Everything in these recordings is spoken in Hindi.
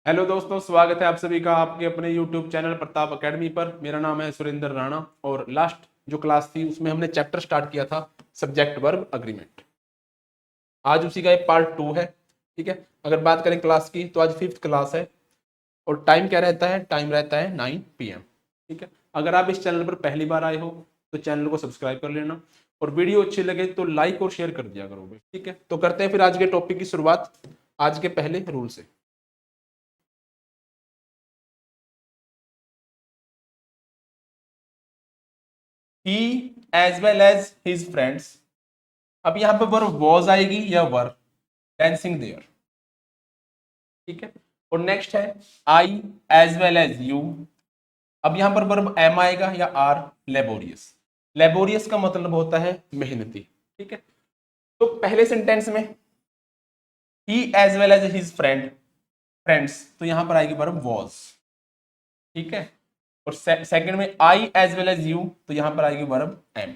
हेलो दोस्तों, स्वागत है आप सभी का आपके अपने YouTube चैनल प्रताप एकेडमी पर। मेरा नाम है सुरेंद्र राणा और लास्ट जो क्लास थी उसमें हमने चैप्टर स्टार्ट किया था सब्जेक्ट वर्ब अग्रीमेंट। आज उसी का एक पार्ट 2 है। ठीक है, अगर बात करें क्लास की तो आज 5th क्लास है और टाइम क्या रहता है? टाइम रहता है 9 PM। ठीक है, अगर आप इस चैनल पर पहली बार आए हो तो चैनल को सब्सक्राइब कर लेना और वीडियो अच्छी लगे तो लाइक और शेयर कर दिया करोगे। ठीक है, तो करते हैं फिर आज के टॉपिक की शुरुआत आज के पहले रूल से। He as well as his friends. अब यहां पर वर्ब वॉज आएगी या वर डांसिंग देयर। ठीक है, और नेक्स्ट है I as well as you. अब यहां पर वर्ब एम आएगा या आर लेबोरियस। लेबोरियस का मतलब होता है मेहनती। ठीक है, तो पहले सेंटेंस में he as well as his friends, तो यहां पर आएगी वर्ब वॉज। ठीक है, और सेकंड में I as well as you, तो यहां पर आएगी वर्ब एम।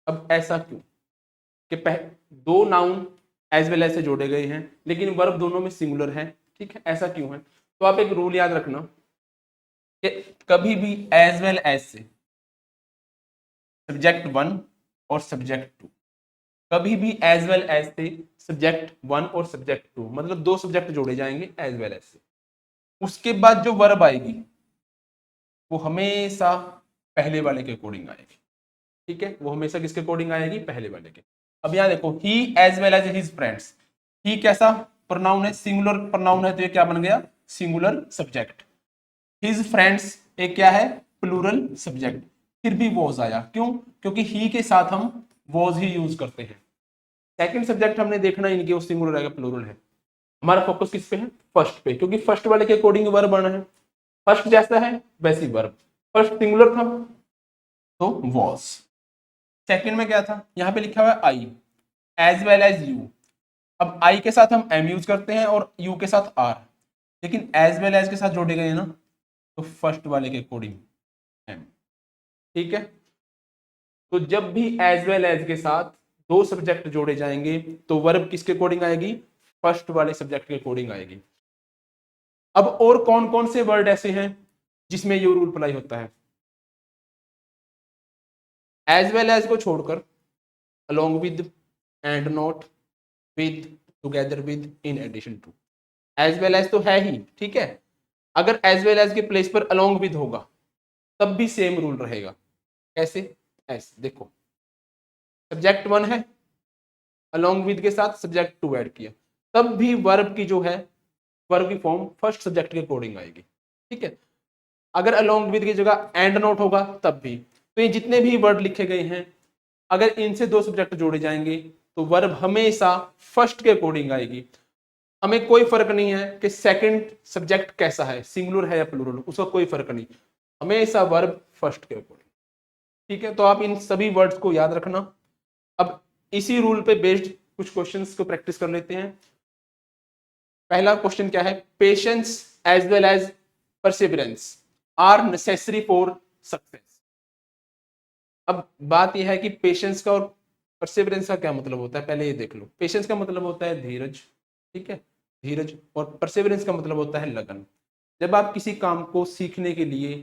अब ऐसा क्यों कि दो नाउन एज वेल एज से जोड़े गए हैं लेकिन वर्ब दोनों में सिंगुलर है। ठीक है, ऐसा क्यों है? तो आप एक रूल याद रखना कि कभी भी एज वेल एज से सब्जेक्ट 1 और सब्जेक्ट 2, कभी भी एज वेल एज से सब्जेक्ट 1 और सब्जेक्ट 2, मतलब दो सब्जेक्ट जोड़े जाएंगे एज वेल एज से, उसके बाद जो वर्ब आएगी वो हमेशा पहले वाले के अकॉर्डिंग आएगी। ठीक है, वो हमेशा किसके अकॉर्डिंग आएगी? पहले वाले के। अब यहां देखो he as well as his friends. He कैसा प्रोनाउन है? सिंगुलर प्रोनाउन है, तो ये क्या बन गया? Singular subject. हिज फ्रेंड्स एक क्या है? Plural subject. फिर भी वॉज आया, क्यों? क्योंकि ही के साथ हम वॉज ही यूज करते हैं। सेकंड सब्जेक्ट हमने देखना इनके वो सिंगुलर रहेगा प्लूरल है। हमारा फोकस किस पे है? फर्स्ट पे, क्योंकि फर्स्ट वाले के अकॉर्डिंग वर्ब बना है। फर्स्ट जैसा है वैसी वर्ब। फर्स्ट सिंगुलर था तो वॉज। सेकंड में क्या था? यहां पे लिखा हुआ है I as well as you. अब आई के साथ हम एम यूज करते हैं और यू के साथ आर, लेकिन एज वेल एज के साथ जोड़े गए ना तो फर्स्ट वाले के अकॉर्डिंग एम। ठीक है, तो जब भी एज वेल एज के साथ दो सब्जेक्ट जोड़े जाएंगे तो वर्ब किसके अकॉर्डिंग आएगी? फर्स्ट वाले सब्जेक्ट के अकॉर्डिंग आएगी। अब और कौन कौन से वर्ड ऐसे हैं जिसमें ये रूल अप्लाई होता है? एज वेल एज को छोड़कर along with, and not, with, together with, in addition to. As well as तो है ही, ठीक है। अगर एज वेल एज के प्लेस पर अलोंग विद होगा तब भी सेम रूल रहेगा। कैसे? ऐसे देखो, सब्जेक्ट 1 है, अलोंग विद के साथ सब्जेक्ट 2 ऐड किया, तब भी वर्ब की जो है वर्ब की फॉर्म फर्स्ट सब्जेक्ट के अकॉर्डिंग आएगी। ठीक है, अगर अलोंग विद की जगह एंड नोट होगा तब भी। तो ये जितने भी वर्ड लिखे गए हैं अगर इनसे दो सब्जेक्ट जोड़े जाएंगे तो वर्ब हमेशा फर्स्ट के अकॉर्डिंग आएगी। हमें कोई फर्क नहीं है कि सेकंड सब्जेक्ट कैसा है, सिंगुलर है या प्लूरल, उसका कोई फर्क नहीं, हमेशा वर्ब फर्स्ट के अकॉर्डिंग। ठीक है, तो आप इन सभी वर्ड्स को याद रखना। अब इसी रूल पे बेस्ड कुछ क्वेश्चंस को प्रैक्टिस कर लेते हैं। पहला क्वेश्चन क्या है? Patience as well as perseverance are necessary for success. अब बात यह है कि पेशेंस का और परसिवरेंस का क्या मतलब होता है, पहले ये देख लो। पेशेंस का मतलब होता है धीरज, ठीक है, धीरज, और परसिवरेंस का मतलब होता है लगन। जब आप किसी काम को सीखने के लिए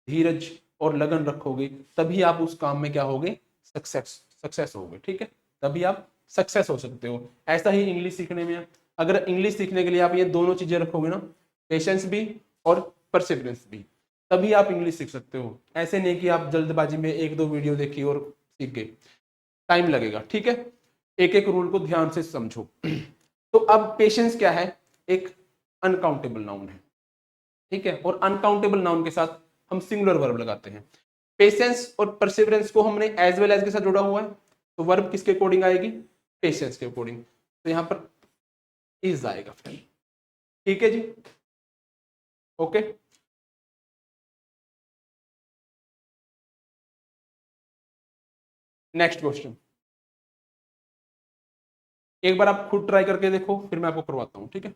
धीरज और लगन रखोगे तभी आप उस काम में क्या होगे? सक्सेस होगे। ठीक है, तभी आप सक्सेस हो सकते हो। ऐसा ही इंग्लिश सीखने में, अगर इंग्लिश सीखने के लिए आप ये दोनों चीजें रखोगे ना, पेशेंस भी और परसिवरेंस भी, तभी आप इंग्लिश सीख सकते हो। ऐसे नहीं कि आप जल्दबाजी में एक दो वीडियो देखी और सीख गए, टाइम लगेगा। ठीक है, एक एक रूल को ध्यान से समझो। तो अब पेशेंस क्या है? एक अनकाउंटेबल नाउन है, ठीक है, और अनकाउंटेबल नाउन के साथ हम सिंगुलर वर्ब लगाते हैं। पेशेंस और परसिवरेंस को हमने एज वेल एज के साथ जोड़ा हुआ है, तो वर्ब किसके अकॉर्डिंग आएगी? पेशेंस के अकॉर्डिंग। तो यहां पर इज आएगा फ्रेंड। ठीक है जी, ओके। नेक्स्ट क्वेश्चन, एक बार आप खुद ट्राई करके देखो फिर मैं आपको करवाता हूं। ठीक है,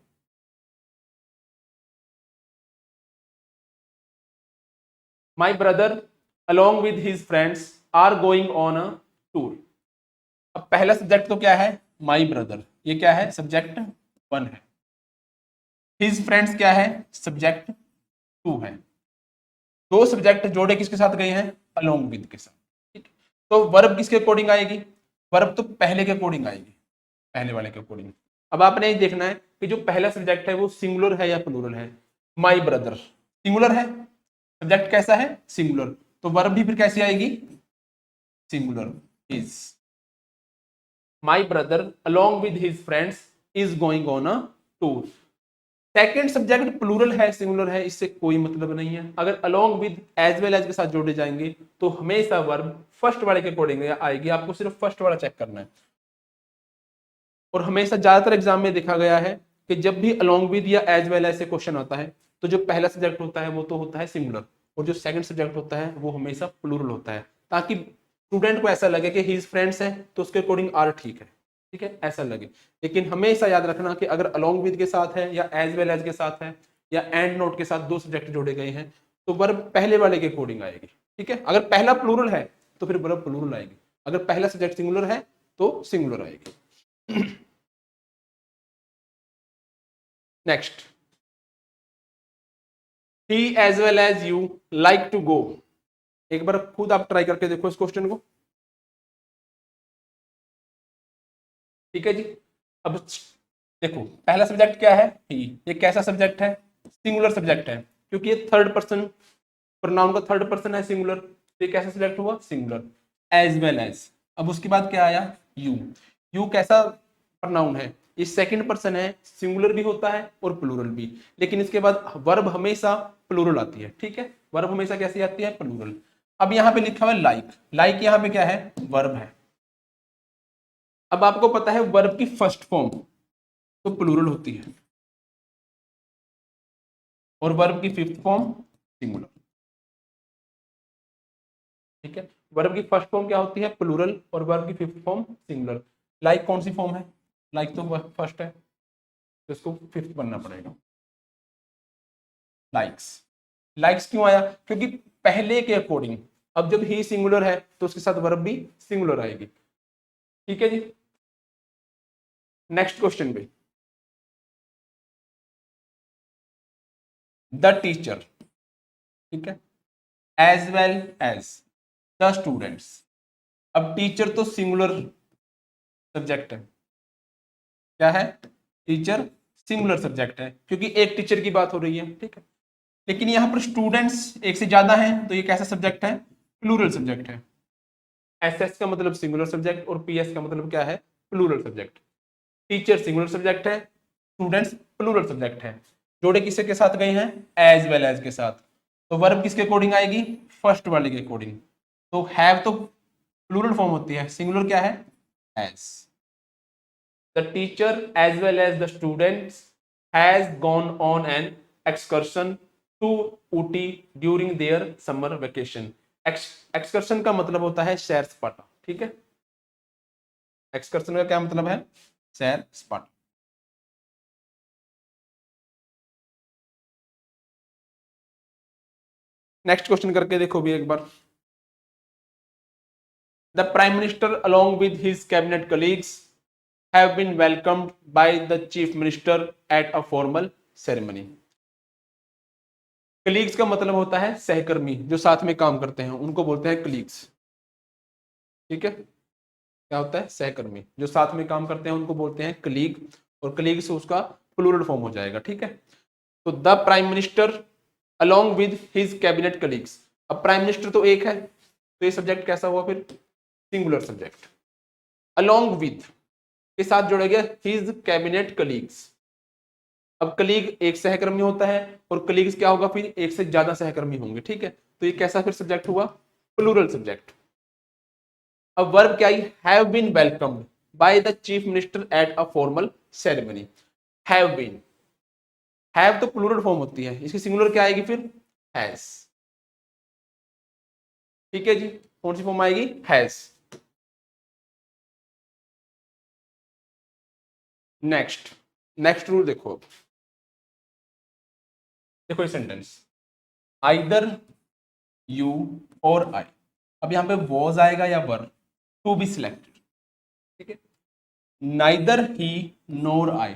my brother along with his friends are going on a tour। अब पहला सब्जेक्ट तो क्या है? माई ब्रदर, ये क्या है? सब्जेक्ट 1 है। हिज फ्रेंड्स क्या है, सब्जेक्ट टू है। दो सब्जेक्ट जोड़े किसके साथ गए हैं, अलोंग विद के साथ, ठीक। तो वर्ब किसके अकॉर्डिंग आएगी, वर्ब तो पहले के अकॉर्डिंग आएगी, पहले वाले के अकॉर्डिंग। अब आपने ये देखना है कि जो पहला सब्जेक्ट है वो सिंगुलर है या प्लूरल है। माई ब्रदर सिंगुलर है, सब्जेक्ट कैसा है, सिंगुलर, तो वर्ब भी फिर कैसी आएगी, singular. Is my brother along with his friends is going on a tour. Second subject plural है, सिंगुलर है, इससे कोई मतलब नहीं है। अगर along with as well as के साथ जोड़े जाएंगे तो हमेशा वर्ब फर्स्ट वाले के अकॉर्डिंग आएगी, आपको सिर्फ फर्स्ट वाला चेक करना है। और हमेशा ज्यादातर एग्जाम में देखा गया है कि जब भी अलोंग विद या एज वेल एज से क्वेश्चन आता है तो जो पहला सब्जेक्ट होता है वो तो होता है सिंगुलर, और जो सेकंड सब्जेक्ट होता है वो हमेशा प्लूरल होता है, ताकि स्टूडेंट को ऐसा लगे कि हिज फ्रेंड्स है तो उसके अकॉर्डिंग आर ठीक है, ठीक है, ऐसा लगे। लेकिन हमेशा याद रखना कि अगर अलोंग विद के साथ है या एज वेल एज के साथ है या एंड नोट के साथ दो सब्जेक्ट जोड़े गए हैं तो वर्ब पहले वाले के अकॉर्डिंग आएगी, ठीक है। अगर पहला प्लूरल है तो फिर वर्ब प्लूरल आएगी, अगर पहला सब्जेक्ट सिंगुलर है तो सिंगुलर आएगी। Next, he as well as you like to go। एक बार खुद आप ट्राई करके देखो इस क्वेश्चन को, ठीक है जी। अब देखो पहला सब्जेक्ट क्या है, ही, ये कैसा सब्जेक्ट है, सिंगुलर सब्जेक्ट है, क्योंकि ये थर्ड पर्सन प्रोनाउन का थर्ड पर्सन है सिंगुलर, तो ये कैसा सब्जेक्ट हुआ, सिंगुलर। एज वेल एज, अब उसके बाद क्या आया, यू। यू कैसा प्रोनाउन है, ये सेकंड पर्सन है, सिंगुलर भी होता है और प्लूरल भी, लेकिन इसके बाद वर्ब हमेशा प्लूरल आती है, ठीक है, वर्ब हमेशा कैसी आती है, प्लूरल। अब यहाँ पे लिखा हुआ है लाइक, लाइक यहाँ पे क्या है, वर्ब है। अब आपको पता है वर्ब की फर्स्ट फॉर्म तो प्लूरल होती है और वर्ब की फिफ्थ फॉर्म सिंगुलर, ठीक है। वर्ब की फर्स्ट फॉर्म क्या होती है, प्लूरल, और वर्ब की फिफ्थ फॉर्म सिंगुलर। लाइक कौन सी फॉर्म है, लाइक तो फर्स्ट है तो इसको फिफ्थ बनना पड़ेगा, लाइक्स। लाइक्स क्यों आया, क्योंकि पहले के अकॉर्डिंग, अब जब ही सिंगुलर है तो उसके साथ वर्ब भी सिंगुलर आएगी, ठीक है जी। नेक्स्ट क्वेश्चन पे, द टीचर, ठीक है, as well as the students. अब टीचर तो सिंगुलर सब्जेक्ट है, क्या है, टीचर सिंगुलर सब्जेक्ट है क्योंकि एक टीचर की बात हो रही है, ठीक है। लेकिन यहाँ पर स्टूडेंट्स एक से ज्यादा हैं तो ये कैसा सब्जेक्ट है, प्लूरल सब्जेक्ट है। एसएस का मतलब सिंगुलर सब्जेक्ट और पीएस का मतलब क्या है, plural subject. Teacher singular subject है, स्टूडेंट्स प्लूरल सब्जेक्ट है, जोड़े किसके के साथ गए हैं, एज वेल एज के साथ, तो वर्ब किसके अकॉर्डिंग आएगी, फर्स्ट वाले के अकॉर्डिंग। तो हैव तो प्लूरल फॉर्म होती है, सिंगुलर क्या है, as. The teacher as well as the students has gone on an excursion to Ooty during their summer vacation। Excursion का मतलब होता है सैर सपाटा, ठीक है। एक्सकर्शन का क्या मतलब है, सैर सपाटा। नेक्स्ट क्वेश्चन करके देखो भी एक बार। The prime minister along with his cabinet colleagues have been welcomed by the chief minister at a formal ceremony। Colleagues का मतलब होता है सहकर्मी, जो साथ में काम करते हैं उनको बोलते हैं कलीग्स, ठीक है। क्या होता है, सहकर्मी, जो साथ में काम करते हैं उनको बोलते हैं कलीग, और कलीग से उसका प्लूरल फॉर्म हो जाएगा, ठीक है। तो the prime minister along with his cabinet colleagues. अब प्राइम मिनिस्टर तो एक है तो ये सब्जेक्ट कैसा हुआ फिर, सिंगुलर सब्जेक्ट। अलोंग विद के साथ जोड़ा गया हिज कैबिनेट कलीग्स। अब कलीग एक सहकर्मी होता है और कलीग्स क्या होगा, फिर एक से ज्यादा सहकर्मी होंगे, ठीक है। तो ये कैसा फिर सब्जेक्ट हुआ, प्लूरल सब्जेक्ट। अब वर्ब क्या आई, have been welcomed by the chief minister at a formal ceremony. Have been, have तो प्लूरल फॉर्म होती है, इसकी सिंगुलर क्या आएगी फिर, हैज, ठीक है जी। कौन सी फॉर्म आएगी, हैज। नेक्स्ट, नेक्स्ट रूल देखो, देखो ये सेंटेंस, आइदर यू और आई। अब यहां पे वॉज आएगा या वर, टू बी सिलेक्टेड, ठीक है। नाइदर ही नोर आई,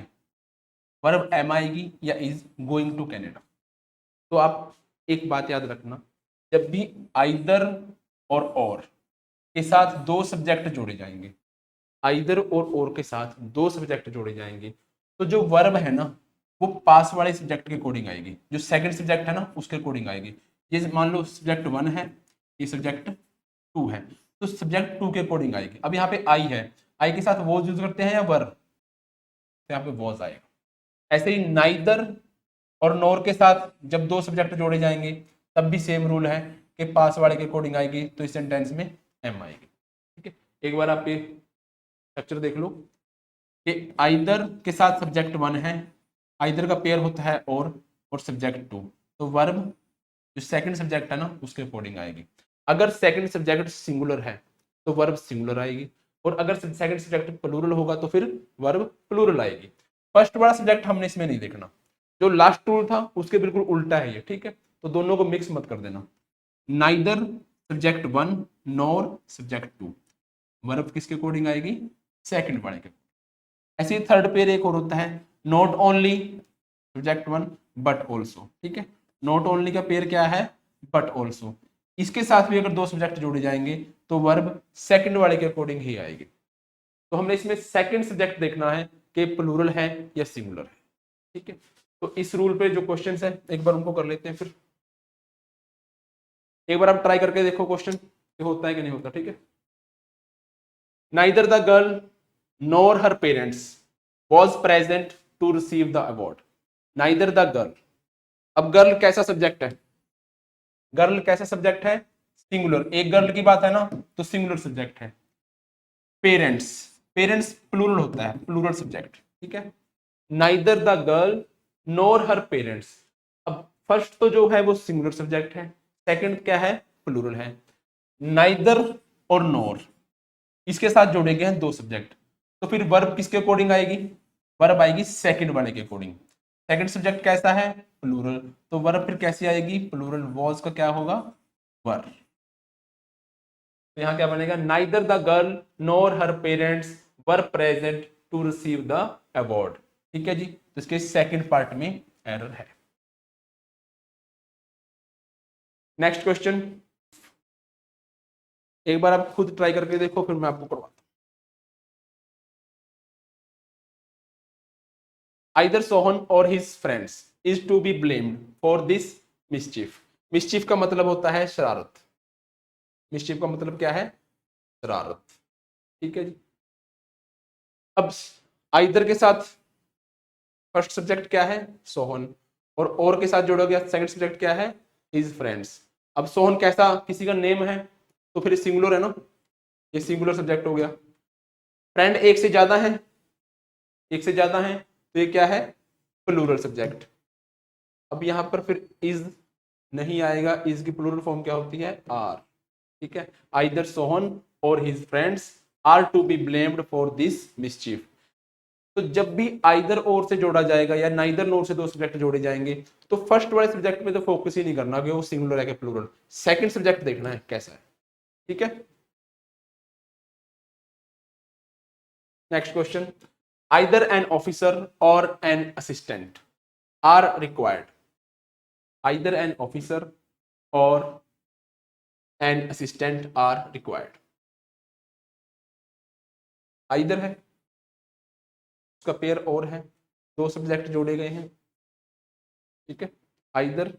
वर्ब एम आएगी या इज गोइंग टू कनाडा। तो आप एक बात याद रखना, जब भी आइदर और के साथ दो सब्जेक्ट जोड़े जाएंगे, आइदर और के साथ दो सब्जेक्ट जोड़े जाएंगे, तो जो वर्ब है ना वो पास वाले सब्जेक्ट के अकॉर्डिंग आएगी, जो सेकंड सब्जेक्ट है ना उसके अकॉर्डिंग आएगी। ये मान लो सब्जेक्ट 1 है, ये सब्जेक्ट 2 है, तो सब्जेक्ट 2 के अकॉर्डिंग आएगी। अब यहाँ पे आई है, आई के साथ वॉज यूज करते हैं या वर्ब, तो यहाँ पे वॉज आएगा। ऐसे ही नाइदर और नोर के साथ जब दो सब्जेक्ट जोड़े जाएंगे तब भी सेम रूल है कि पास वाले के अकॉर्डिंग आएगी, तो इस सेंटेंस में एम आएगी। ठीक है, एक बार आप ये स्ट्रक्चर देख लो कि आइदर के साथ सब्जेक्ट 1 है, आइदर का पेयर होता है और सब्जेक्ट 2, तो वर्ब जो सेकंड सब्जेक्ट है ना उसके अकॉर्डिंग आएगी। अगर सेकंड सब्जेक्ट सिंगुलर है तो वर्ब सिंगुलर आएगी, और अगर सेकंड सब्जेक्ट प्लूरल होगा तो फिर वर्ब प्लूरल आएगी। फर्स्ट वाला सब्जेक्ट हमने इसमें नहीं देखना, जो लास्ट रूल था उसके बिल्कुल उल्टा है ये। ठीक है, तो दोनों को मिक्स मत कर देना। Neither subject 1 nor subject 2, verb किसके अकॉर्डिंग आएगी, सेकंड वाले के। ऐसे ही थर्ड पेयर एक और होता है, not only subject 1 but also. ठीक है, नॉट ओनली का पेयर क्या है, बट ऑल्सो। इसके साथ भी अगर दो सब्जेक्ट जोड़े जाएंगे तो वर्ब सेकंड वाले के अकॉर्डिंग ही आएगी। तो हमने इसमें सेकंड सब्जेक्ट देखना है कि प्लूरल है या सिंगुलर है। ठीक है, तो इस रूल पे जो क्वेश्चन है एक बार उनको कर लेते हैं, फिर एक बार आप ट्राई करके देखो क्वेश्चन होता है कि नहीं होता। ठीक है, neither the girl nor her parents was present to receive the award. Neither the girl, अब गर्ल कैसा सब्जेक्ट है, गर्ल कैसा सब्जेक्ट है, सिंगुलर। एक गर्ल की बात है ना तो सिंगुलर सब्जेक्ट है। पेरेंट्स, पेरेंट्स प्लूरल होता है, प्लूरल सब्जेक्ट। ठीक है, neither the girl nor her parents, अब फर्स्ट तो जो है वो सिंगुलर सब्जेक्ट है, सेकंड क्या है, प्लूरल है। नाइदर और नोर इसके साथ जोड़े गए हैं दो सब्जेक्ट, तो फिर वर्ब किसके अकॉर्डिंग आएगी, वर्ब आएगी सेकंड वाले के अकॉर्डिंग। सेकंड सब्जेक्ट कैसा है, प्लूरल, तो वर्ब फिर कैसी आएगी, प्लूरल। वॉज का क्या होगा, वर। तो यहां क्या बनेगा, neither the girl nor her parents were present to receive the award. ठीक है जी, तो इसके सेकंड पार्ट में एरर है। नेक्स्ट क्वेश्चन, एक बार आप खुद ट्राई करके देखो फिर मैं आपको करवाता हूं। आइदर सोहन और his friends is to be blamed for this mischief. Mischief का मतलब होता है शरारत, मिसचिफ का मतलब क्या है, शरारत। ठीक है जी, अब आइदर के साथ फर्स्ट सब्जेक्ट क्या है, सोहन, और के साथ जोड़ा गया सेकंड सब्जेक्ट क्या है, हिज फ्रेंड्स। अब सोहन कैसा, किसी का नेम है तो फिर सिंगुलर है ना, ये सिंगुलर सब्जेक्ट हो गया। फ्रेंड एक से ज्यादा है, एक से ज्यादा है तो ये क्या है, प्लूरल सब्जेक्ट। अब यहां पर फिर इज नहीं आएगा, इज की प्लूरल फॉर्म क्या होती है, आर। ठीक है, आइदर सोहन और his friends are to be blamed for this mischief. तो जब भी आइदर और से जोड़ा जाएगा या नाइदर नोर से दो सब्जेक्ट जोड़े जाएंगे तो फर्स्ट वाले सब्जेक्ट में तो फोकस ही नहीं करना कि वो सिंगुलर है कि प्लूरल, सेकंड सब्जेक्ट देखना है कैसा है। ठीक है, next question, either an officer or an assistant are required. Either an officer or an assistant are required. Either है, उसका पेयर और है, दो सब्जेक्ट जोड़े गए हैं। ठीक है, आइदर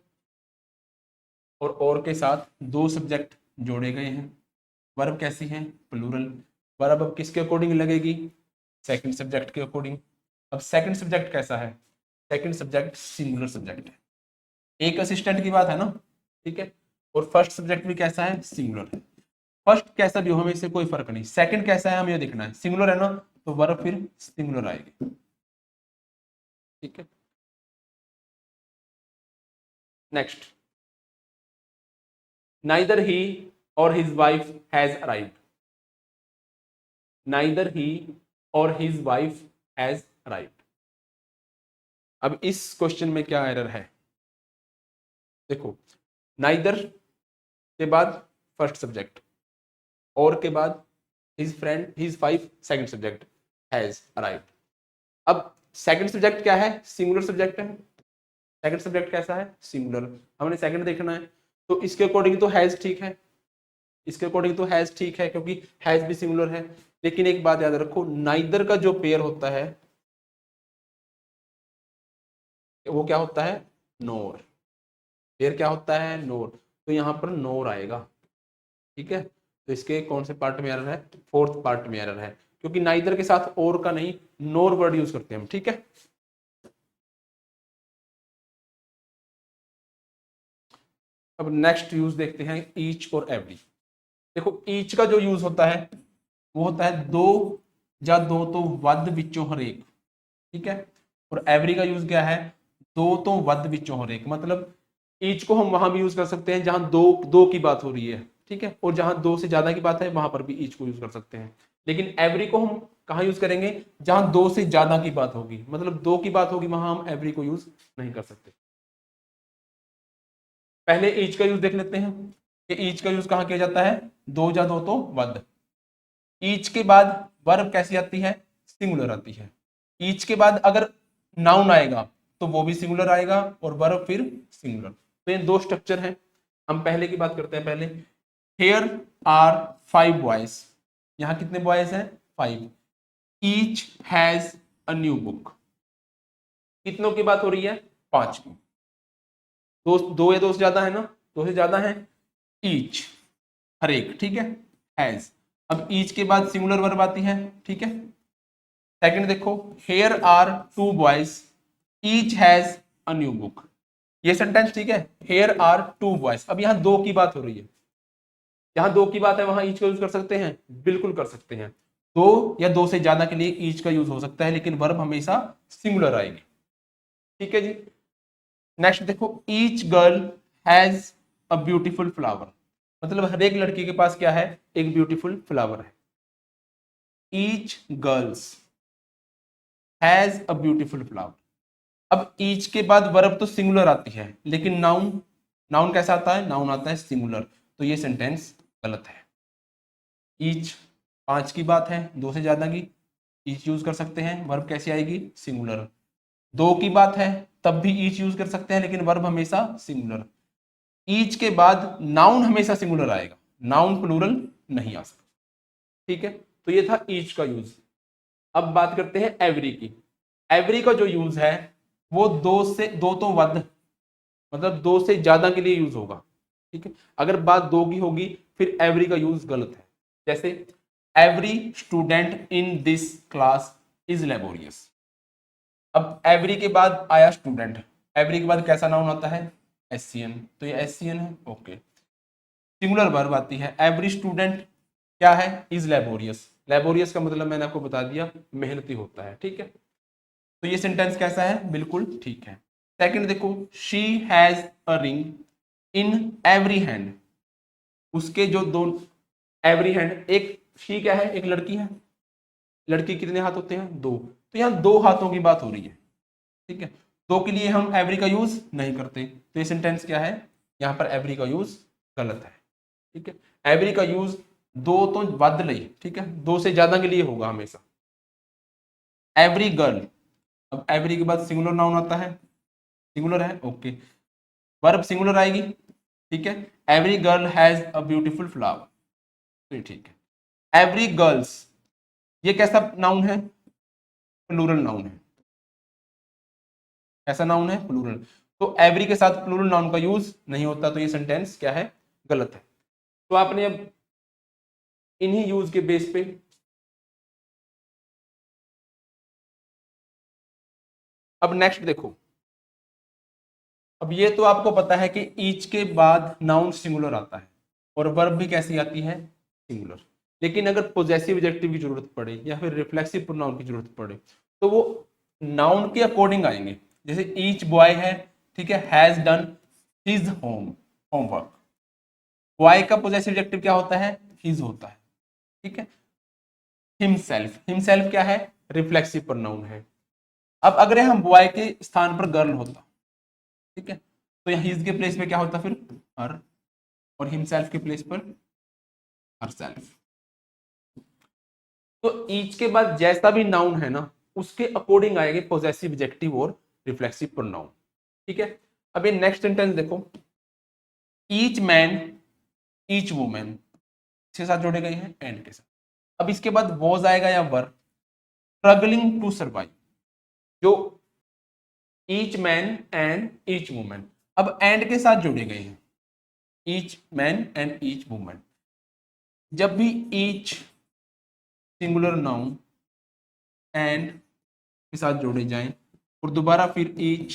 और के साथ दो सब्जेक्ट जोड़े गए हैं, वर्ब कैसी है, प्लूरल। वर्ब अब किसके अकॉर्डिंग लगेगी, सेकंड सब्जेक्ट के अकॉर्डिंग। अब सेकंड सब्जेक्ट कैसा है, सेकंड सब्जेक्ट सिंगुलर सब्जेक्ट है, एक असिस्टेंट की बात है ना। ठीक है, और फर्स्ट सब्जेक्ट भी कैसा है, सिंगुलर है। फर्स्ट कैसा भी हो हमें इससे कोई फर्क नहीं, सेकंड कैसा है हमें देखना है, सिंगुलर है ना तो वर्ब फिर सिंगुलर आएगी। ठीक है, next, neither he nor his wife has arrived. Neither he nor his wife has arrived. अब इस क्वेश्चन में क्या एरर है, देखो, नाइदर के बाद फर्स्ट सब्जेक्ट, और के बाद his friend his wife second subject, has arrived. अब सेकंड सब्जेक्ट क्या है, सिंगुलर सब्जेक्ट है। सेकंड सब्जेक्ट कैसा है, सिंगुलर। हमने सेकंड देखना है, तो इसके अकॉर्डिंग तो हैज ठीक है, इसके अकॉर्डिंग तो हैज ठीक है क्योंकि हैज भी सिंगुलर है। लेकिन एक बात याद रखो, नाइदर का जो पेयर होता है वो क्या होता है, नोर। पेयर क्या होता है, नोर। तो यहाँ पर नोर आएगा, ठीक है। तो इसके कौन से पार्ट में एरर है, फोर्थ पार्ट में एरर है, क्योंकि नाइदर के साथ और का नहीं, नोर वर्ड यूज करते हैं हम, ठीक है। अब नेक्स्ट यूज देखते हैं ईच और एवरी। देखो ईच का जो यूज होता है वो होता है दो या दो तो ਵੱਧ ਵਿੱਚੋਂ हरेक, ठीक है। और एवरी का यूज क्या है, दो तो ਵੱਧ ਵਿੱਚੋਂ हरेक। मतलब ईच को हम वहां भी यूज कर सकते हैं जहां दो दो की बात हो रही है, ठीक है, और जहां दो से ज्यादा की बात है वहां पर भी ईच को यूज कर सकते हैं। लेकिन एवरी को हम कहाँ यूज करेंगे, जहां दो से ज्यादा की बात होगी, मतलब दो की बात होगी वहां हम एवरी को यूज नहीं कर सकते। पहले ईच का यूज देख लेते हैं कि ईच का यूज कहां किया जाता है, दो या दो तो ਵੱਧ। ईच के बाद वर्ब कैसी आती है, सिंगुलर आती है। ईच के बाद अगर नाउन आएगा तो वो भी सिंगुलर आएगा और वर्ब फिर सिंगुलर। तो ये दो स्ट्रक्चर हैं। हम पहले की बात करते हैं। पहले हियर आर 5 बॉयज, यहां कितने बॉयज हैं, 5। Each has a new book, कितनों की बात हो रही है, 5 की। दो दो या दो से ज्यादा है ना, दो से ज्यादा है, ईच हर एक, ठीक है, हैज। अब ईच के बाद सिंगुलर वर्ब आती है, ठीक है। सेकंड देखो, here are 2 boys, each has a new book. ये सेंटेंस ठीक है, हेयर आर 2 बॉयज। अब यहां दो की बात हो रही है, जहां दो की बात है वहां ईच का यूज कर सकते हैं, बिल्कुल कर सकते हैं। दो या दो से ज्यादा के लिए ईच का यूज हो सकता है, लेकिन वर्ब हमेशा सिंगुलर आएगी, ठीक है जी। नेक्स्ट देखो, each girl has a beautiful flower. मतलब हर एक लड़की के पास क्या है, एक ब्यूटीफुल फ्लावर है। Each girls has a beautiful flower. अब ईच के बाद वर्ब तो सिंगुलर आती है, लेकिन नाउन, नाउन कैसा आता है, नाउन आता है सिंगुलर। तो ये सेंटेंस गलत है। ईच 5 की बात है, दो से ज्यादा की, ईच यूज कर सकते हैं, वर्ब कैसी आएगी, सिंगुलर। दो की बात है तब भी ईच यूज कर सकते हैं, लेकिन वर्ब हमेशा सिंगुलर। ईच के बाद नाउन हमेशा सिंगुलर आएगा, नाउन प्लूरल नहीं आ सकता, ठीक है। तो ये था ईच का यूज। अब बात करते हैं एवरी की। एवरी का जो यूज है वो दो से दो तो ਵੱਧ, मतलब दो से ज्यादा के लिए यूज होगा, ठीक है। अगर बात दो की होगी फिर एवरी का यूज गलत है। जैसे every student in this class is laborious. अब एवरी के बाद आया स्टूडेंट, एवरी के बाद कैसा नाउन आता है, एससीएन। तो ये एससीएन है, ओके। सिंगुलर वर्ब आती है, एवरी स्टूडेंट क्या है, इज लेबोरियस। लेबोरियस का मतलब मैंने आपको बता दिया, मेहनती होता है, ठीक है। तो ये सेंटेंस कैसा है, बिल्कुल ठीक है। सेकंड देखो, she has a ring in every hand. उसके जो दो, एवरी हैंड, एक शी क्या है, एक लड़की है। लड़की कितने हाथ होते हैं, दो। तो यहाँ दो हाथों की बात हो रही है, ठीक है। दो के लिए हम एवरी का यूज नहीं करते, तो ये सेंटेंस क्या है, यहाँ पर एवरी का यूज गलत है, ठीक है। एवरी का यूज दो तो ਵੱਧ ਲਈ, ठीक है, दो से ज्यादा के लिए होगा हमेशा। एवरी गर्ल, अब एवरी के बाद सिंगुलर नाउन आता है, सिंगुलर है, ओके। वर्ब सिंगुलर आएगी, ठीक है। Every girl has a beautiful flower, तो ठीक है। एवरी गर्ल्स, ये कैसा नाउन है, प्लूरल नाउन है। ऐसा नाउन है प्लूरल, तो एवरी के साथ प्लूरल नाउन का यूज नहीं होता, तो ये सेंटेंस क्या है, गलत है। तो आपने अब इन्हीं यूज के बेस पे अब नेक्स्ट देखो। अब ये तो आपको पता है कि ईच के बाद नाउन सिंगुलर आता है और वर्ब भी कैसी आती है, सिंगुलर। लेकिन अगर पोजेसिव एडजेक्टिव की जरूरत पड़े या फिर रिफ्लेक्सिव प्रोनाउन की जरूरत पड़े तो वो नाउन के अकॉर्डिंग आएंगे। जैसे ईच बॉय है, ठीक है, has done his homework. Boy का पोजेसिव एडजेक्टिव क्या होता है, हिज होता है, ठीक है। हिमसेल्फ, हिमसेल्फ क्या है, रिफ्लेक्सिव प्रोनाउन है। अब अगर हम बॉय के स्थान पर गर्ल होता, ठीक है, तो यहाँ हिज के प्लेस पे क्या होता फिर, हर। और हिमसेल्फ के प्लेस पर हर सेल्फ। तो ईच के बाद जैसा भी नाउन है ना, उसके अकॉर्डिंग आएंगे पोजेसिव एडजेक्टिव और रिफ्लेक्सिव प्रोनाउन। ठीक है, अब ये नेक्स्ट सेंटेंस देखो, ईच मैन ईच वुमेन इसके साथ जोड़े गए हैं एंड के साथ। अब इसके बाद वॉज आएगा या वर, स्ट्रगलिंग टू सर्वाइव, जो each man and each women अब एंड के साथ जोड़े गए हैं, each man and each women. जब भी ईच सिंगुलर नाउन एंड के साथ जोड़े जाएं और दोबारा फिर ईच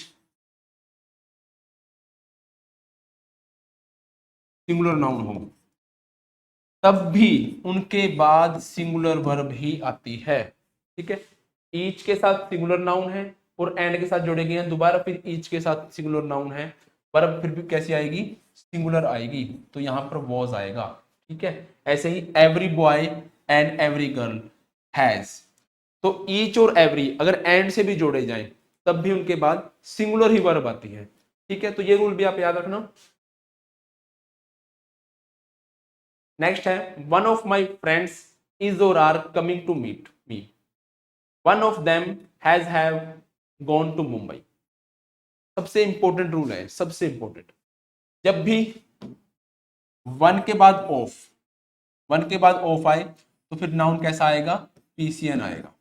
सिंगुलर नाउन हो, तब भी उनके बाद सिंगुलर वर्ब ही आती है। ठीक है, ईच के साथ सिंगुलर नाउन है और एंड के साथ जोड़े गए हैं, दोबारा फिर ईच के साथ सिंगुलर नाउन है, वर्ब फिर भी कैसी आएगी, सिंगुलर आएगी, तो यहां पर वॉज आएगा। ठीक है, ऐसे ही every boy and every girl has, तो ईच और एवरी अगर एंड से भी जोड़े जाएं तब भी उनके बाद सिंगुलर ही वर्ब आती है। ठीक है, तो ये रूल भी आप याद रखना। नेक्स्ट है, one of my friends is or are coming to meet me, one of them has have gone to Mumbai. सबसे इंपॉर्टेंट रूल है, सबसे इंपॉर्टेंट, जब भी वन के बाद ऑफ, वन के बाद ऑफ आए तो फिर नाउन कैसा आएगा, पीसीएन आएगा।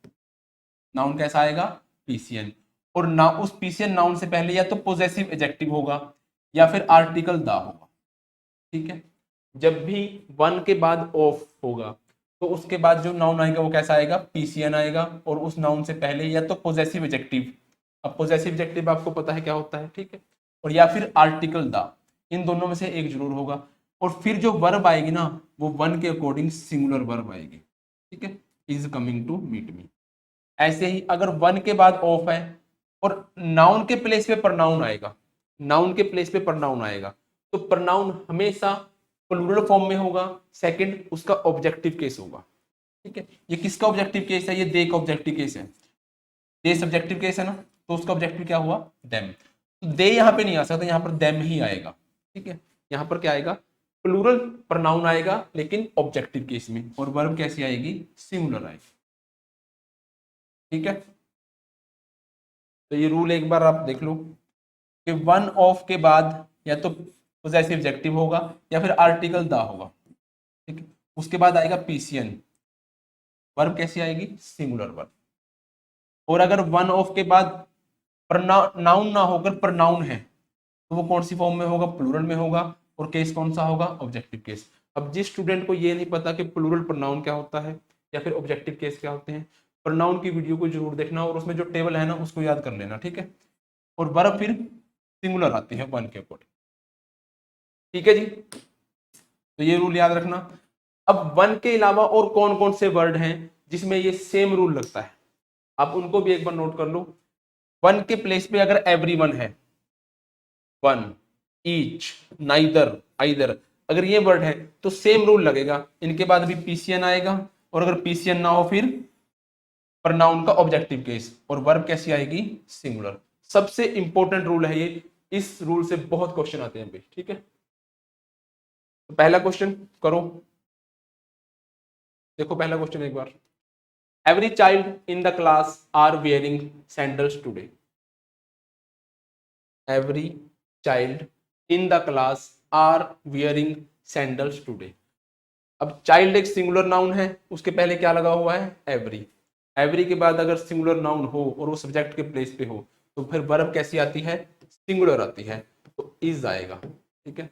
नाउन कैसा आएगा, पीसीएन। और ना उस पीसीएन नाउन से पहले या तो पोजेसिव एडजेक्टिव होगा या फिर आर्टिकल दा होगा। ठीक है, जब भी वन के बाद ऑफ होगा तो उसके बाद जो नाउन आएगा वो कैसा आएगा, पीसीएन आएगा, और उस नाउन से पहले या तो पोजेसिव एडजेक्टिव, अब पोजेसिव एडजेक्टिव आपको पता है क्या होता है। ठीक है, और या फिर आर्टिकल दा, इन दोनों में से एक जरूर होगा। और फिर जो वर्ब आएगी ना वो वन के अकॉर्डिंग सिंगुलर वर्ब आएगी। ठीक है, is coming to meet me. ऐसे ही अगर वन के बाद ऑफ है और नाउन के प्लेस पे प्रनाउन आएगा, नाउन के प्लेस पे प्रनाउन आएगा, तो प्रनाउन हमेशा प्लूरल फॉर्म में होगा, सेकंड उसका ऑब्जेक्टिव केस होगा। ठीक है, ये किसका ऑब्जेक्टिव केस है, ये दे का ऑब्जेक्टिव केस है, दे सब्जेक्टिव केस है ना, तो उसका ऑब्जेक्टिव क्या हुआ, देम। तो दे यहाँ पे नहीं आ सकता, यहाँ पर देम ही आएगा। ठीक है, यहाँ पर क्या आएगा, प्लूरल प्रनाउन आएगा लेकिन ऑब्जेक्टिव केस में, और वर्ब कैसी आएगी, सिंगुलर आएगी। ठीक है, तो ये रूल एक बार आप देख लो कि वन ऑफ के बाद या तो पोजेसिव एडजेक्टिव होगा या फिर आर्टिकल दा होगा। ठीक है, उसके बाद आएगा पीसीएन, वर्ब कैसी आएगी, सिंगुलर वर्ब। और अगर वन ऑफ के बाद नाउन ना होकर प्रनाउन है तो वो कौन सी फॉर्म में होगा, प्लूरल में होगा, और केस कौन सा होगा, ऑब्जेक्टिव केस। अब जिस स्टूडेंट को ये नहीं पता कि प्लूरल प्रोनाउन क्या होता है या फिर ऑब्जेक्टिव केस क्या होते हैं, प्रोनाउन की वीडियो को जरूर देखना और उसमें जो टेबल है ना उसको याद कर लेना। ठीक है, और वर्ब फिर सिंगुलर आती है वन के अकॉर्डिंग। ठीक है जी, तो ये रूल याद रखना। अब वन के अलावा और कौन कौन से वर्ड हैं जिसमें ये सेम रूल लगता है, आप उनको भी एक बार नोट कर लो। वन के प्लेस पे अगर एवरी वन है, वन, ईच, नाइदर, आइदर, अगर ये वर्ड है तो सेम रूल लगेगा, इनके बाद भी पीसीएन आएगा, और अगर पीसीएन ना हो फिर प्रनाउन का ऑब्जेक्टिव केस, और वर्ब कैसी आएगी, सिंगुलर। सबसे इंपॉर्टेंट रूल है ये, इस रूल से बहुत क्वेश्चन आते हैं भाई। ठीक है, तो पहला क्वेश्चन करो, देखो पहला क्वेश्चन एक बार, every child in the class are wearing sandals today, every child in the class are wearing sandals today. अब चाइल्ड एक सिंगुलर नाउन है, उसके पहले क्या लगा हुआ है, एवरी। एवरी के बाद अगर सिंगुलर नाउन हो और वो सब्जेक्ट के प्लेस पे हो तो फिर वर्ब कैसी आती है, सिंगुलर आती है, तो इज आएगा। ठीक है,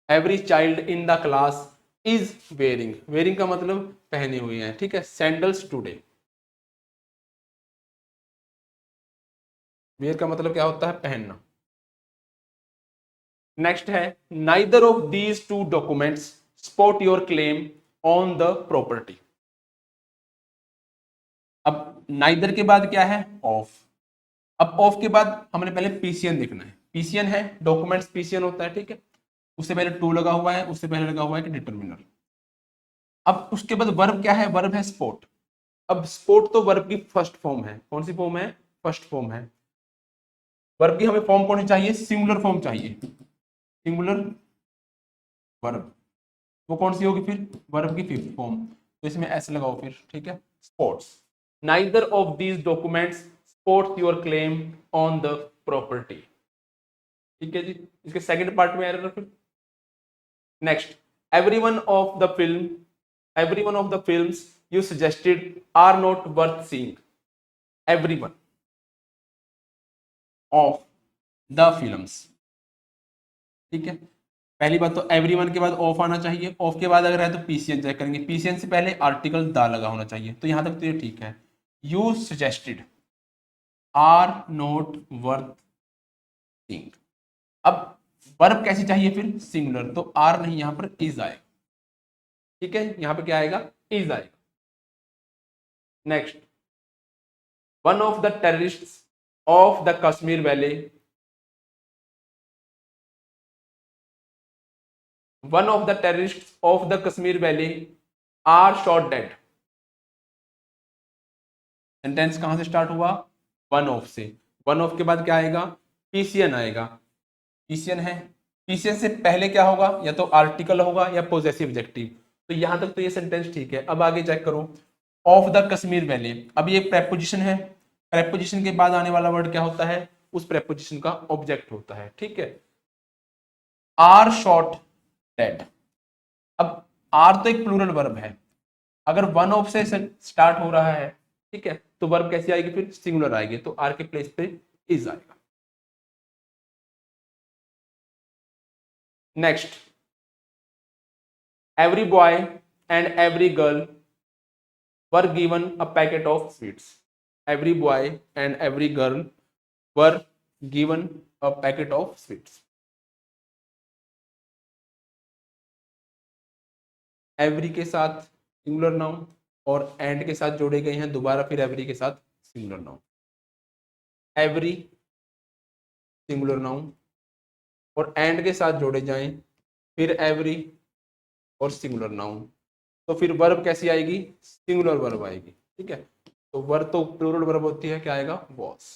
every child in the class is wearing, wearing का मतलब पहने हुए हैं। ठीक है, सैंडल्स टुडे, वेयर का मतलब क्या होता है, पहनना। नेक्स्ट है, neither of these two documents support your claim on the property. अब नाइदर के बाद क्या है, ऑफ। अब ऑफ के बाद हमने पहले पीसीएन देखना है, पीसीएन है, डॉक्यूमेंट्स पीसीएन होता है। ठीक है, उससे पहले टू लगा हुआ है, उससे पहले लगा हुआ है कि डिटरमिनर। अब उसके बाद वर्ब क्या है, वर्ब है स्पोर्ट। अब स्पोर्ट तो वर्ब की फर्स्ट फॉर्म है, कौन सी फॉर्म है, फर्स्ट फॉर्म है। वर्ब की हमें फॉर्म कौन सी चाहिए, सिंगुलर फॉर्म चाहिए, सिंगुलर वर्ब। वो कौन सी होगी फिर, वर्ब की फिफ्थ फॉर्म, तो इसमें एस लगाओ फिर। ठीक है, sports. Neither of these documents supports your claim on the property. ठीक है जी, इसके सेकंड पार्ट में एरर फिर next, everyone of the film everyone of the films you suggested are not worth seeing। everyone of the films, ठीक है। पहली बात तो एवरीवन के बाद ऑफ आना चाहिए, ऑफ के बाद अगर है तो पीसीएन चेक करेंगे, पीसीएन से पहले आर्टिकल दा लगा होना चाहिए, तो यहां तक तो ये ठीक है। You suggested are not worth seeing. अब वर्ब कैसी चाहिए फिर, सिंगुलर, तो आर नहीं, यहां पर इज आएगा। ठीक है, यहां पे क्या आएगा, इज आएगा। Next, one of the terrorists of the Kashmir valley one of the terrorists of the Kashmir Valley are shot dead। Sentence कहां से स्टार्ट हुआ, वन ऑफ से, वन ऑफ के बाद क्या आएगा, पीसीएन आएगा, पीसीएन है, पीसीएन से पहले क्या होगा, या तो आर्टिकल होगा या पोजेसिव एडजेक्टिव, तो यहां तक तो ये सेंटेंस ठीक है। अब आगे चेक करो, ऑफ द कश्मीर वैली, अब ये प्रेपोजिशन है, प्रेपोजिशन के बाद आने वाला वर्ड क्या होता है, उस प्रेपोजिशन का ऑब्जेक्ट होता है। ठीक है, आर शॉट डेड, अब आर तो एक प्लूरल वर्ब है, अगर वन ऑफ से स्टार्ट हो रहा है, ठीक है, तो वर्ब कैसी आएगी फिर, सिंगुलर आएगी, तो आर के प्लेस पे इज आएगा। Next, every boy and every girl were given a packet of sweets. Every boy and every girl were given a packet of sweets. Every के साथ सिंगुलर नाउन और एंड के साथ जोड़े गए हैं दोबारा फिर एवरी के साथ singular noun, every singular noun और एंड के साथ जोड़े जाएं फिर एवरी और सिंगुलर नाउन, तो फिर वर्ब कैसी आएगी, सिंगुलर वर्ब आएगी। ठीक है, तो वर्ब तो प्लूरल वर्ब होती है, क्या आएगा, वॉस।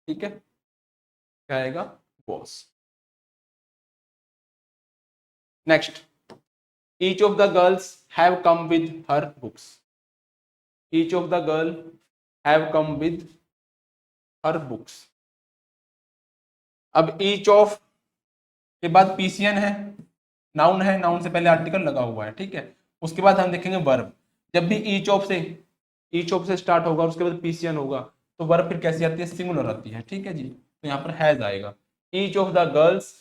ठीक है, क्या आएगा, was. Next, each of the girls have come with her books. Each of the girl have come with her books. अब ईच ऑफ के बाद पीसीएन है, नाउन है, नाउन से पहले आर्टिकल लगा हुआ है। ठीक है, उसके बाद हम देखेंगे वर्ब, जब भी ईच ऑफ से स्टार्ट होगा उसके बाद पीसीएन होगा, तो वर्ब फिर कैसी आती है, सिंगुलर आती है। ठीक है जी, तो यहाँ पर हैज आएगा, each of the girls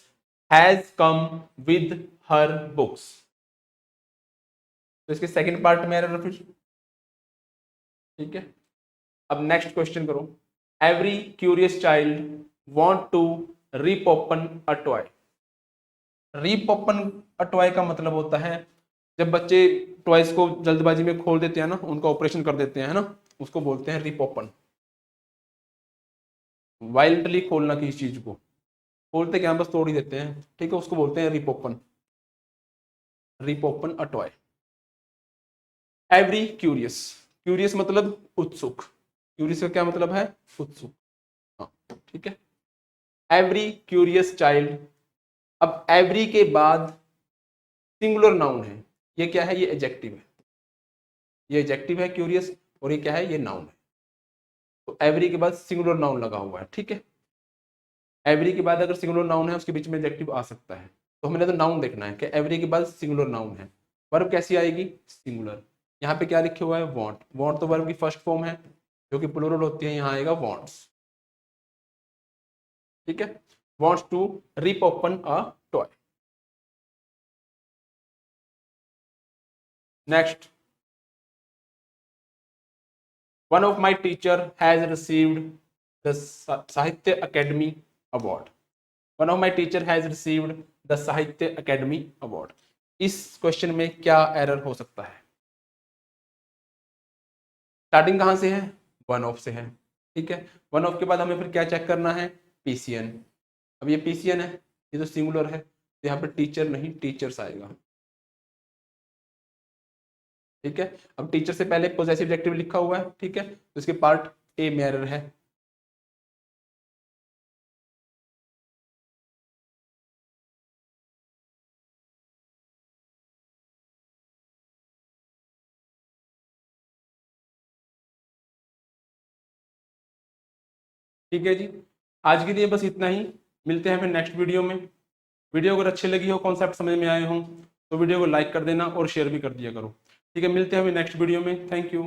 has come with her books, तो इसके सेकंड पार्ट में एरर फिर। ठीक है, अब नेक्स्ट क्वेश्चन करो, every curious child want to rip open a toy. Rip open a toy का मतलब होता है जब बच्चे टॉयज को जल्दबाजी में खोल देते हैं ना, उनका ऑपरेशन कर देते हैं ना, उसको बोलते हैं रिप ओपन। वाइल्डली खोलना किसी चीज को, खोलते क्या, बस तोड़ ही देते हैं। ठीक है, उसको बोलते हैं rip open, rip open a toy. Every curious, curious मतलब उत्सुक, क्यूरियस का क्या मतलब है, उत्सुक। हाँ, ठीक है, एवरी क्यूरियस चाइल्ड। अब एवरी के बाद सिंगुलर नाउन है, ये क्या है, ये एडजेक्टिव है, ये एडजेक्टिव है क्यूरियस, और ये क्या है, ये नाउन है, तो एवरी के बाद सिंगुलर नाउन लगा हुआ है। ठीक है, एवरी के बाद अगर सिंगुलर नाउन है उसके बीच में एडजेक्टिव आ सकता है, तो हमें तो नाउन देखना है कि एवरी के बाद सिंगुलर नाउन है, वर्ब कैसी आएगी, सिंगुलर। यहाँ पे क्या लिखे हुआ है, वांट, वांट तो वर्ब की फर्स्ट फॉर्म है जो कि प्लूरल होती है, यहाँ आएगा वांट्स। ठीक है, wants to rip open a toy. Next, one of my teacher has received the Sahitya Academy Award। one of my teacher has received the Sahitya Academy Award। इस क्वेश्चन में क्या एरर हो सकता है, स्टार्टिंग कहां से है, वन ऑफ से है। ठीक है, वन ऑफ के बाद हमें फिर क्या चेक करना है, पीसीएन। अब ये पीसीएन है, ये तो सिंगुलर है, तो यहाँ पर टीचर नहीं टीचर्स आएगा। ठीक है, अब टीचर से पहले पोजेसिव एडजेक्टिव लिखा हुआ है। ठीक है, तो इसके पार्ट ए में एरर है। ठीक है जी, आज के लिए बस इतना ही, मिलते हैं फिर नेक्स्ट वीडियो में। वीडियो अगर अच्छी लगी हो, कॉन्सेप्ट समझ में आए हों, तो वीडियो को लाइक कर देना और शेयर भी कर दिया करो। ठीक है, मिलते हैं अभी नेक्स्ट वीडियो में। Thank you.